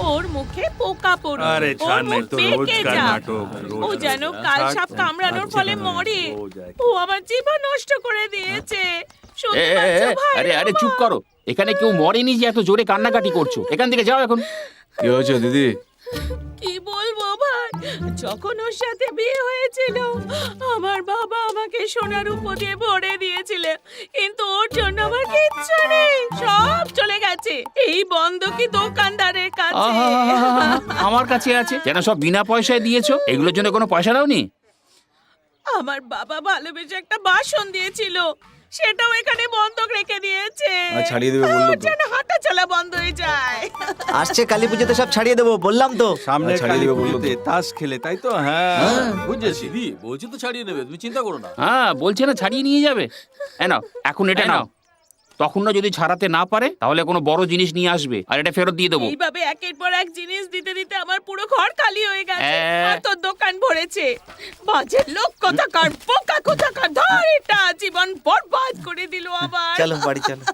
ওর মুখে পোকা পড়ুক, আরে ওর ছাড় না, মুখ তো পেকে রোজকার যাক। নাটক, ও রোজ যেন আসছে। কাল থাক, সাপ কামড়ানোর থাকছে ফলে না, মরে। রোজ একই। ও আমার জীবন নষ্ট করে দিয়েছে। এ, শুধুমাত্র ভাই আরে আরে চুপ করো, এখানে কেউ মরেনি যে এত জোরে কান্নাকাটি করছো। এখান থেকে যাও এখন। কি হয়েছে দিদি? কি বলবো ভাই, যখন ওর সাথে বিয়ে হয়েছিল আমার বাবা আমাকে সোনার রূপো দিয়ে ভরে দিয়েছিলেন, কিন্তু ওর জন্য আমার কিচ্ছু নেই, সব চলে গেছে এই বন্ধকি দোকানদারের কাছে। আহা, আমার কাছে আছে যেন সব বিনা পয়সায় দিয়েছো। এগুলোর জন্য কোনো পয়সা দাওনি? আমার বাবা ভালোবেসে একটা বাসন দিয়েছিল, সেটাও এখানে বন্ধক রেখে দিয়েছে। ছাড়িয়ে দেবে বললো ওর তো। যেন হাঁটা চলা বন্ধ হয়ে যায়। আসছে কালী পুজোতে সব ছাড়িয়ে দেবো, বললাম তো। সামনে ছাড়িয়ে কালী দেবে বললো পুজোতে তাস খেলে, তাই তো? হ্যাঁ, বুঝেছি। দিদি বলছি তো ছাড়িয়ে নেবে, তুমি চিন্তা করো না। হ্যাঁ, বলছে না ছাড়িয়ে নিয়ে যাবে। নাও এখন এটা নাও। তখন না যদি ছাড়াতে না পারে তাহলে কোনো বড় জিনিস নিয়ে আসবে আর এটা ফেরত দিয়ে দেবো। এইভাবে একের পর এক জিনিস দিতে দিতে আমার পুরো ঘর খালি হয়ে গেছে, হ্যাঁ। আর তোর দোকান ভরেছে। বাজে লোক কোথাকার, বোকা কোথাকার, ধর এটা জীবন বরবাদ করে দিল আবার। চলো বাড়ি চলো।